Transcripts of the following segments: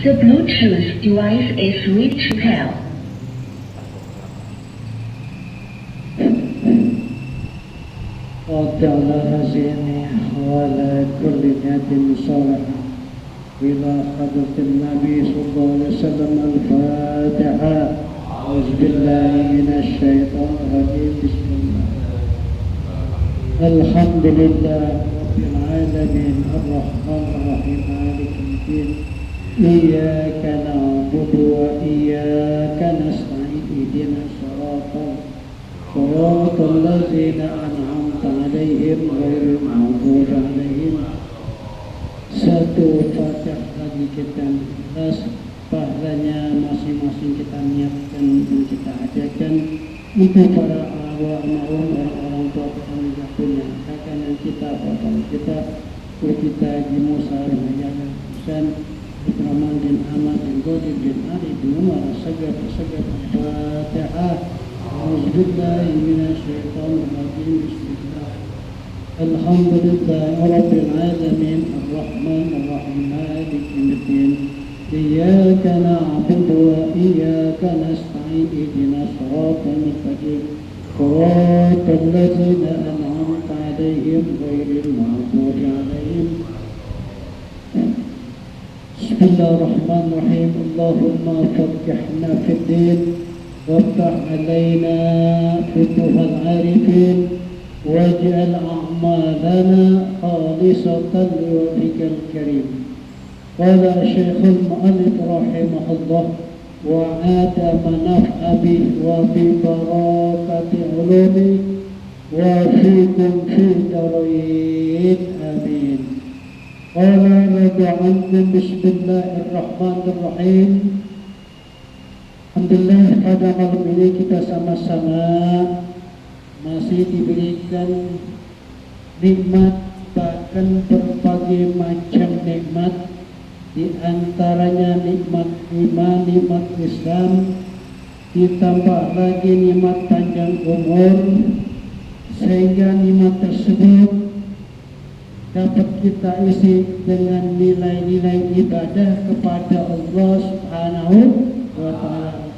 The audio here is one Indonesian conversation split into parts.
The Bluetooth device is ready to pair. وعلى رزقنا وعلى كل نية صالحة إلى حضرة النبي صلى الله عليه وسلم. الفاتحة. أعوذ بالله من الشيطان الرجيم. بسم الله. الحمد لله رب العالمين الرحمن الرحيم مالك الدين إياك نعبد وإياك نستعين اهدنا صراط الذين أنعمت عليهم غير المغضوب عليهم. Satu Fatihah lagi kita ikhlas, pahalanya masing-masing kita niatkan dan kita ajarkan untuk para awam orang-orang tua kita yang punya kakak yang kita, bapak kita, guru kita Haji Musa Ramadan Husain Rahman bin Ahmad bin Godi bin Ali bin Umar Asagaf Fatihah. أعوذ بالله من الشيطان الرجيم. بسم الله. الحمد لله رب العالمين الرحمن الرحيم مالك يوم الدين إياك نعبد وإياك نستعين اهدنا الصراط المستقيم صراط الذين أنعمت عليهم غير المغضوب عليهم. بسم الله الرحمن الرحيم. اللهم فقهنا في الدين وافتح علينا فتوح العارفين واجعل أعمالنا خالصة لوجهك الكريم. قال الشيخ المؤلف رحمه الله وعاد منفع به وببركة علومه وفيكم في دارين آمين. قال رضي عنكم. بسم الله الرحمن الرحيم. Alhamdulillah pada malam ini kita sama-sama masih diberikan nikmat, bahkan berbagai macam nikmat, di antaranya nikmat iman, nikmat Islam, ditambah lagi nikmat panjang umur, sehingga nikmat tersebut dapat kita isi dengan nilai-nilai ibadah kepada Allah Subhanahu wa Ta'ala.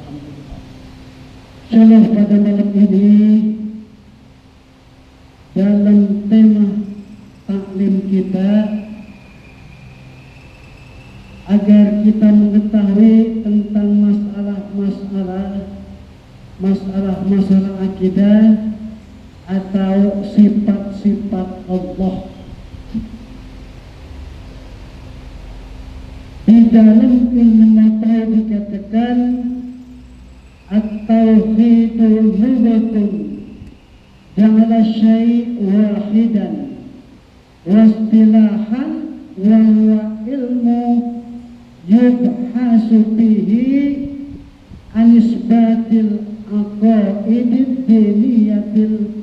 Insyaallah pada malam ini dalam tema taklim kita, agar kita mengetahui tentang masalah akidah atau sifat-sifat Allah. Di dalam ilmu nahu dikatakan at-tauhidu lughatun ja'ala syai' wahidan wa istilahan wa huwa ilmu yubhasu bihi an isbatil aqaidid diniyatil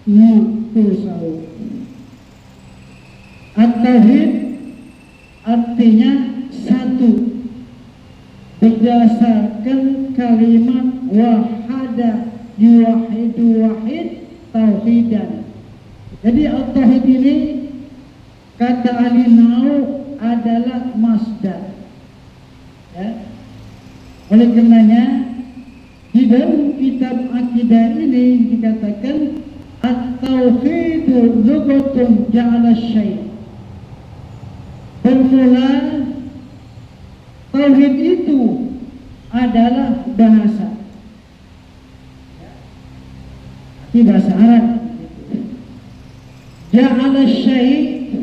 muqtasau. At-tauhid artinya satu, berdasarkan kalimat wahada yuwahidu wahid tauhidan. Jadi at-tauhid ini kata ahli nahwu adalah masdar, ya. Oleh karenanya di dalam kitab akidah ini dikatakan at-tauhidu lughatun ja'ala syai'. Bermula tauhid itu adalah bahasa, di bahasa Arab. Ja'ala syai',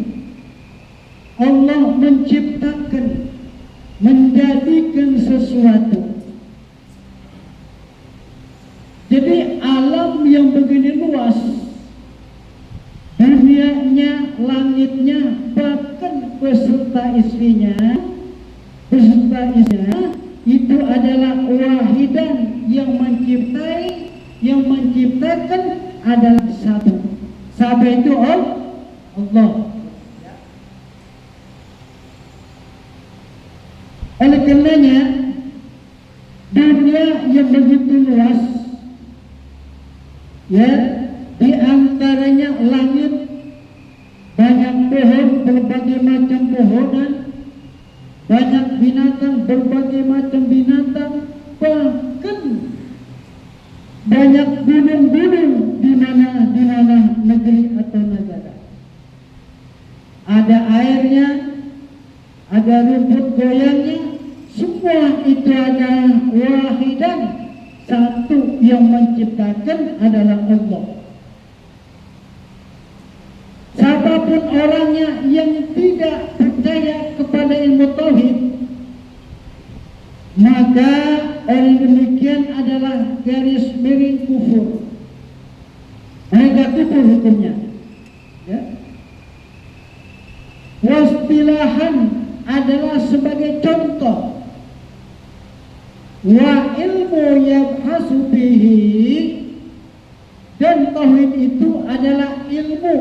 Allah menciptakan, menjadikan sesuatu. Jadi alam yang begini luas, dunianya, langitnya, bahkan beserta isinya itu adalah wahidan, yang menciptakan adalah satu. Satu itu Allah. Oleh karenanya dunia yang begitu luas, ya, di antaranya langit, banyak pohon, berbagai macam pohonan, banyak binatang, berbagai macam binatang, bahkan banyak gunung-gunung di mana negeri atau negara. Ada airnya, ada rumput goyangnya, semua itu adalah wahidan, satu yang menciptakan adalah Allah. Siapapun orangnya yang tidak percaya kepada ilmu tauhid, maka orang demikian adalah garis miring kufur. Mereka kufur hukumnya. Ya. Wastilahan adalah sebagai contoh. Wa ilmu yabhasu bihi, dan tauhid itu adalah ilmu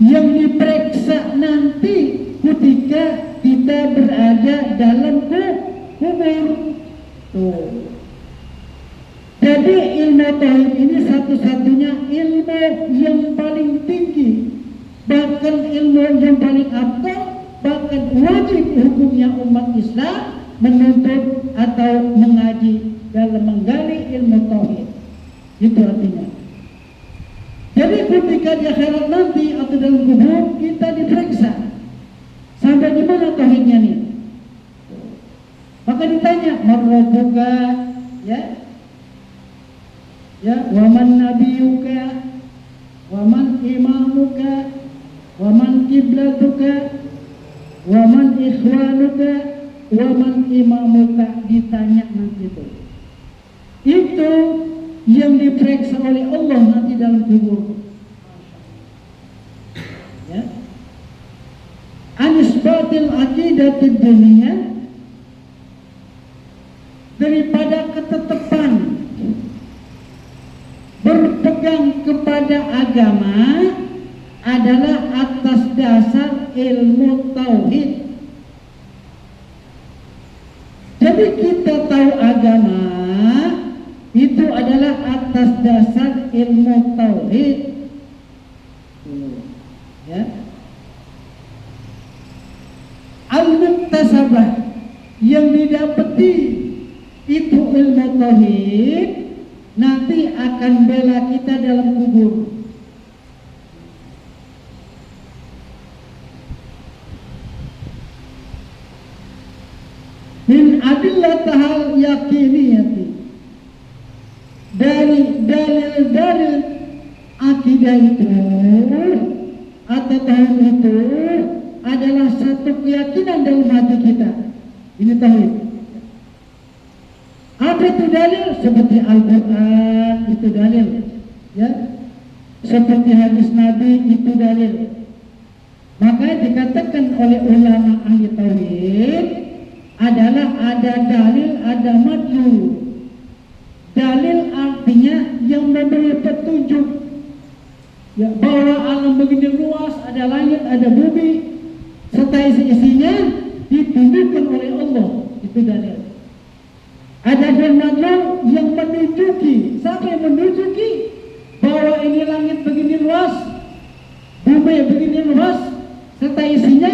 yang diperiksa nanti ketika kita berada dalam kubur. Tuh. Jadi ilmu tauhid ini satu-satunya ilmu yang paling tinggi, bahkan ilmu yang paling abdul, bahkan wajib hukumnya umat Islam menuntut atau mengaji dalam menggali ilmu tauhid. Itu artinya. Jadi ketika di akhirat nanti atau dalam kubur kita diperiksa sampai di mana tauhidnya nih. Maka ditanya, "Marrabbuka?" Ya, "Wa man nabiyuka? Wa man imamuka? Wa man kiblatuka? Wa man ikhwanuka? Wa man imamuka?" Ditanya nanti itu. Itu yang diperiksa oleh Allah nanti dalam kubur. Ya. Anisbatil aqidatid dunia, daripada ketetapan berpegang kepada agama adalah atas dasar ilmu tauhid. Jadi kita tahu agama itu adalah atas dasar ilmu tauhid. Ya. Al-muktasabah yang didapati itu ilmu tauhid nanti akan bela kita dalam kubur. Min adillatahal yakiniyati, dari dalil-dalil akidah itu atau tauhid itu adalah satu keyakinan dalam hati kita. Ini tauhid. Apa itu dalil? Seperti Al-Quran itu dalil, ya. Seperti hadis Nabi itu dalil. Maka dikatakan oleh ulama ahli tauhid adalah ada dalil, ada madlul. Dalil artinya yang memberi petunjuk, ya, bahwa alam begini luas, ada langit, ada bumi, serta isi-isinya ditunjukkan oleh Allah. Itu dalil. Ada dalil yang menunjuki. Siapa yang menunjuki bahwa ini langit begini luas, bumi begini luas, serta isinya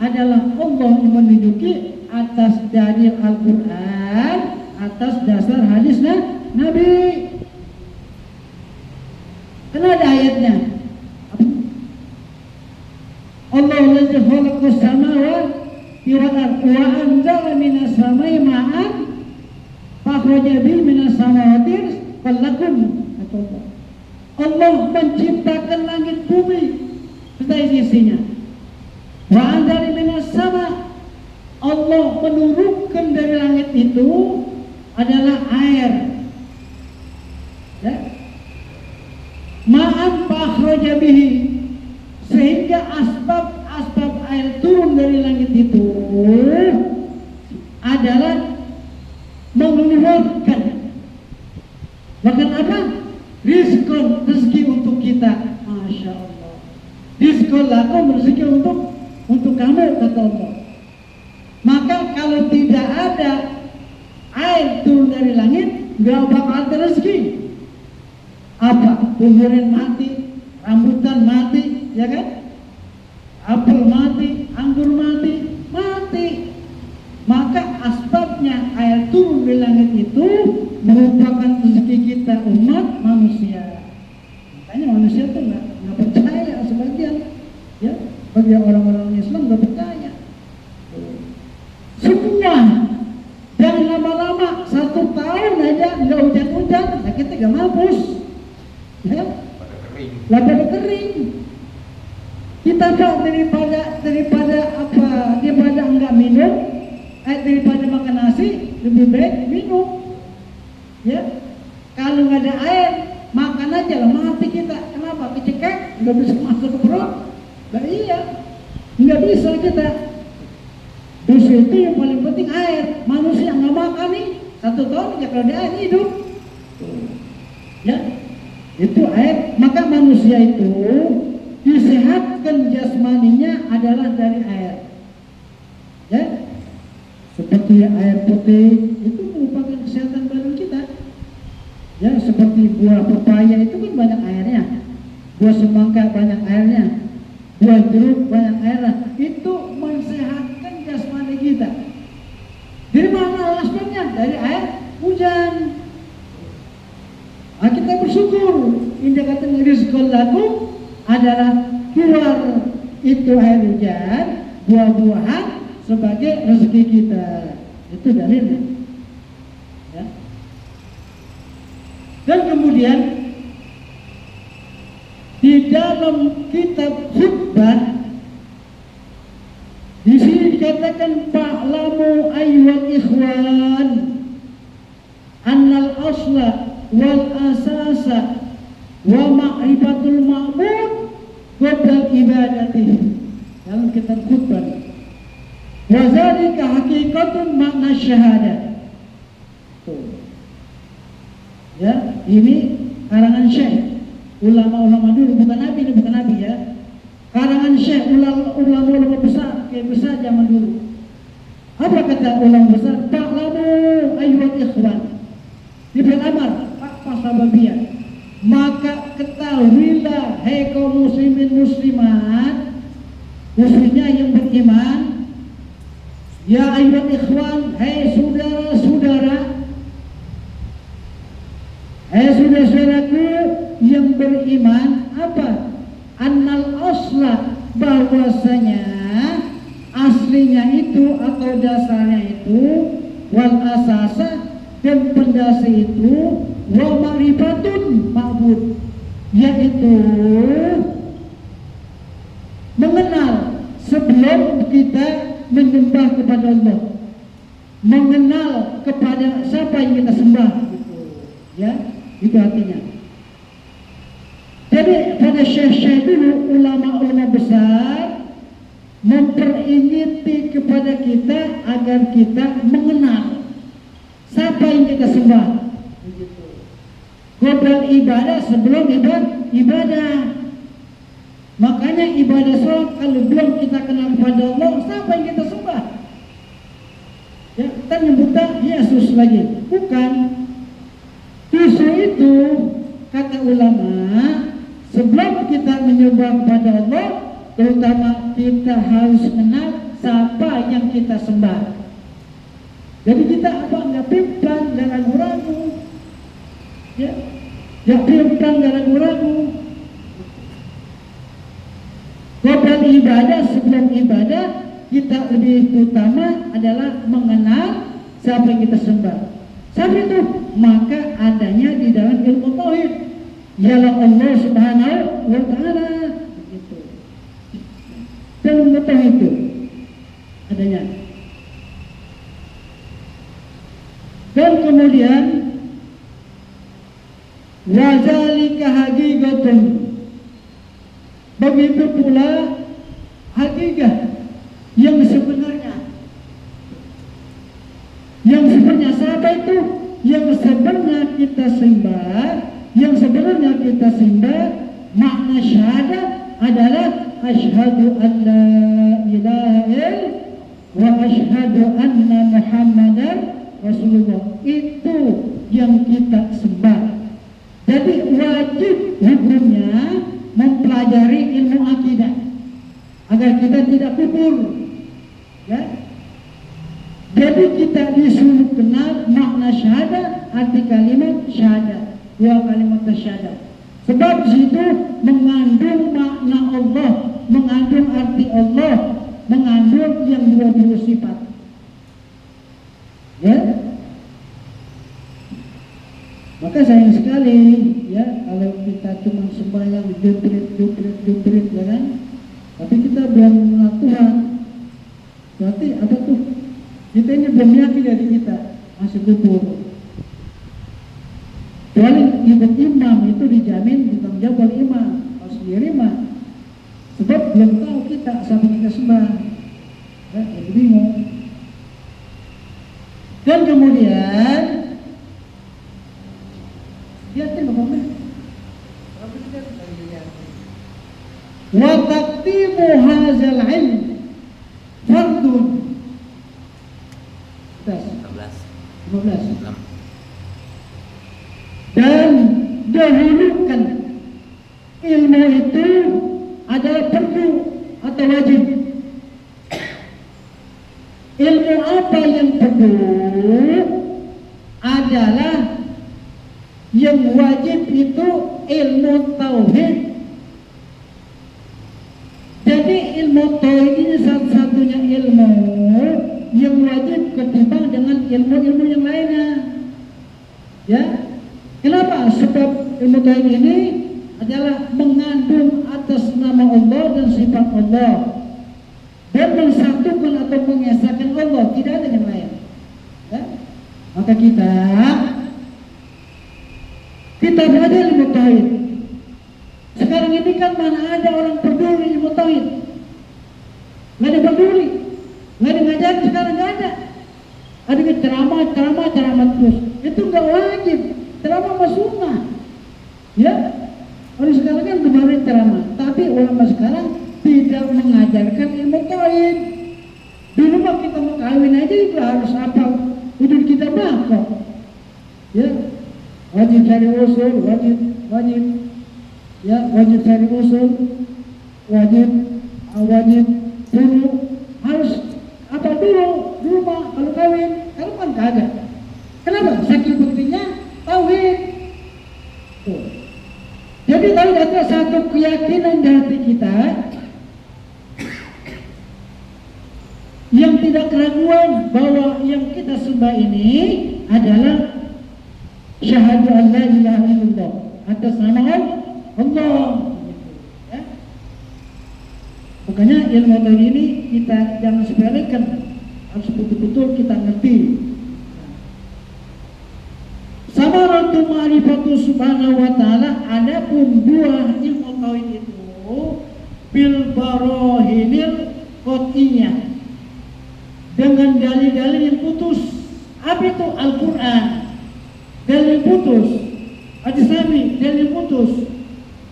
adalah Allah yang menunjuki atas dalil Al-Quran, atas dasar hadis Nabi. Karena ada ayatnya. Allah allazi khalaqas samawati wal arda wa anzala minas samai ma'an fakhraja bihi minas samawati falakum. Allah menciptakan langit bumi serta isinya. Wa anzala minas sama, Allah menurunkan dari langit itu adalah air. Ya. Ma'an fakhraja bihi, sehingga asbab air turun dari langit itu adalah mengeluarkan. Bahkan apa? Rizkon, rezeki untuk kita. Masya Allah. Rizkon lakum, rezeki untuk kamu, kata Allah. Maka kalau tidak ada air turun dari langit, gak bakal ada rezeki. Apa? Tumbuhan mati, rambutan mati, ya kan? Apel mati, anggur mati, mati. Maka asbabnya air turun di langit itu merupakan rezeki kita umat manusia. Makanya manusia itu nggak percaya sebagian, ya, bagi orang-orang Islam nggak percaya. Semua jangan lama-lama 1 tahun aja nggak hujan-hujan, nah kita nggak mampus, ya, pada kering. Kita pak daripada enggak minum, daripada makan nasi lebih baik minum, ya. Kalau nggak ada air makan aja lah, mati kita. Kenapa? Kecekek, nggak bisa masuk ke perut. Nah iya, nggak bisa kita. Dosa itu yang paling penting air. Manusia nggak makan nih 1 tahun ya, kalau ada air hidup, ya, itu air. Maka manusia itu disehatkan jasmaninya adalah dari air, ya. Seperti air putih itu merupakan kesehatan badan kita, ya. Seperti buah pepaya itu kan banyak airnya, buah semangka banyak airnya, buah jeruk banyak airnya. Itu mensehatkan jasmani kita. Dari mana alasnya? Dari air hujan. Nah, kita bersyukur. Indah kata rizqul lakum adalah keluar itu air hujan, buah-buahan sebagai rezeki kita. Itu dalilnya, ya. Dan kemudian di dalam kitab khutbah di sini dikatakan fa'lamu ayyuhal ikhwan annal asla wal asasa wa ma'rifatul ma'bud qabla ibadati. Dalam kitab khutbah wa zalika haqiqatun makna syahadah. Ya, ini karangan Syekh, ulama-ulama dulu, bukan nabi, ini bukan nabi, ya. Karangan Syekh, ulama-ulama besar, kayak besar zaman dulu. Apa kata ulama besar? Ta'lamu ayyuhal ikhwan. Di fi'il amar, apa sababiyah? Maka ketahuilah hai kaum muslimin muslimat, khususnya yang beriman, ya ayyuhal ikhwan, hai saudara-saudara, hai saudara-saudaraku yang beriman, apa? Annal asla, bahwasanya aslinya itu atau dasarnya itu, wal asasa, dan pendasar itu, wa ma'rifatun ma'bud, yaitu mengenal sebelum kita menyembah kepada Allah, mengenal kepada siapa yang kita sembah, ya, itu artinya. Jadi pada syekh-syekh dulu, ulama-ulama besar memperingati kepada kita agar kita mengenal siapa yang kita sembah. Qabla ibadah, sebelum ibadah. Makanya ibadah sholat kalau belum kita kenal kepada Allah, siapa yang kita sembah? Ya, kita nyebutnya Yesus lagi, bukan. Justru itu kata ulama, sebelum kita menyembah kepada Allah, terutama kita harus kenal siapa yang kita sembah. Jadi kita apa? Nggak pimpang, nggak ragu-ragu, ya, nggak pimpang, nggak ragu-ragu. Qabla ibadah, sebelum ibadah, kita lebih utama adalah mengenal siapa yang kita sembah. Siapa itu? Maka adanya di dalam ilmu tauhid, ialah Allah Subhanahu wa Ta'ala. Begitu. Dalam tauhid itu adanya. Dan kemudian wazalika haqiqatun, begitu pula hakikat yang sebenarnya. Yang sebenarnya siapa itu? Yang sebenarnya kita sembah, yang sebenarnya kita sembah, makna syahadat adalah asyhadu an la ilaha illallah wa asyhadu anna Muhammadan Rasulullah. Itu yang kita sembah. Jadi wajib hukumnya mempelajari ilmu akidah. agar kita tidak kufur. Ya. Jadi kita disuruh kenal makna syahadat, arti kalimat syahadat, wa kalimat syahadat. Sebab situ mengandung makna Allah, mengandung arti Allah, mengandung yang dua sifat. Ya. Maka sayang sekali ya kalau kita cuma sembahyang juprit ya kan, tapi kita belum mengenal Tuhan. Berarti apa tuh? Kita ini belum yakin dari kita, masih kufur. Kecuali ikut imam itu dijamin bertanggung jawab oleh imam, harus diterima. Sebab belum tahu kita sampai kita sembah, ya, jadi bingung. Dan kemudian dia tengok wa taqdimu hadzal ilm fardun 15. Dan dahulukan ilmu itu adalah perlu atau wajib. Ilmu apa yang perlu adalah yang wajib itu ilmu tauhid. Jadi ilmu tauhid ini satu-satunya ilmu yang wajib ketimbang dengan ilmu-ilmu yang lainnya. Ya, kenapa? Sebab ilmu tauhid ini adalah mengandung atas nama Allah dan sifat Allah dan mensatukan atau mengesahkan Allah, tidak ada yang lain. Ya? Maka kita belajar ilmu tauhid. Sekarang ini kan mana ada orang peduli ilmu tauhid? Nggak ada peduli, nggak ada ngajarin, sekarang nggak ada. Ada ceramah terus. Itu nggak wajib. Ceramah mah sunnah. Ya, orang sekarang kan kemarin ceramah, tapi ulama sekarang tidak mengajarkan ilmu tauhid. Dulu mah kita mau kawin aja juga harus hafal hudud kita bakok. Ya, wajib cari usul, wajib ya, wajib cari usul, wajib dulu harus apa dulu mah kalau kawin, kalau kan kagak. Kenapa? Saking buktinya tauhid. Tuh. Jadi tauhid adalah satu keyakinan di hati kita yang tidak keraguan bahwa yang kita sembah ini adalah syahadu an la ilaha illallah, atas nama Allah. Ya. Makanya ilmu tauhid ini kita jangan sepelekan, harus betul-betul kita ngerti. Samaratu ma'rifatu subhanahu wa ta'ala, adapun buah ilmu tauhid itu bil barohinil qat'iyah, dengan dalil-dalil yang putus. Apa itu? Al-Quran dalil putus, hadis Nabi dalil putus.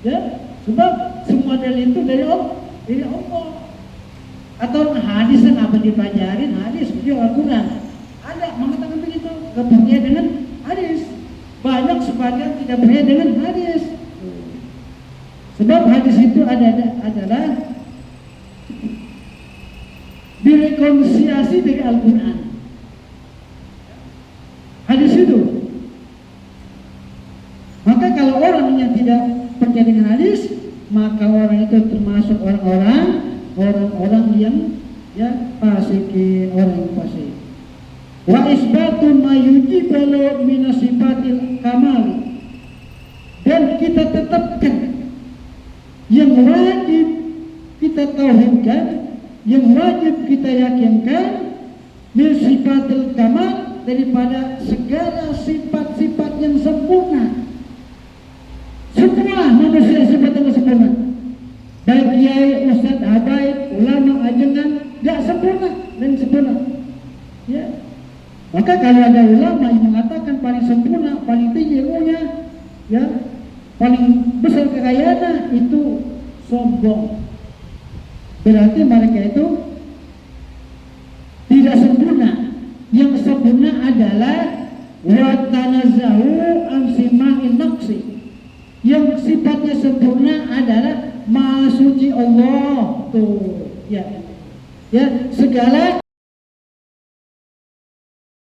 Ya, sebab semua dalil itu dari Allah. Atau hadis yang apa dipelajarin hadis, video Al-Quran ada mengatakan begitu, gak percaya dengan hadis. Banyak sebagian tidak percaya dengan hadis. Sebab hadis itu adalah direkonsiliasi dari Al-Quran. Hadis itu. Maka kalau orang yang tidak percaya dengan hadis, maka orang itu termasuk orang-orang yang ya fasikin, orang yang fasik. Wa isbatu ma yujibu min sifatil kamal, dan kita tetapkan yang wajib kita tauhidkan, yang wajib kita yakinkan min sifatil kamal, daripada segala sifat-sifat yang sempurna. Semua manusia sifat yang sempurna, baik kiai, ustaz, habaib, ulama, ajengan, gak sempurna dan sempurna. Ya. Maka kalau ada ulama yang mengatakan paling sempurna, paling tinggi ilmunya, ya, paling besar kekayaannya, itu sombong. Berarti mereka itu tidak sempurna. Yang sempurna adalah wa tanazzahu an sima'in naqsi. Yang sifatnya sempurna adalah Maha Suci Allah. Tuh. Ya, ya segala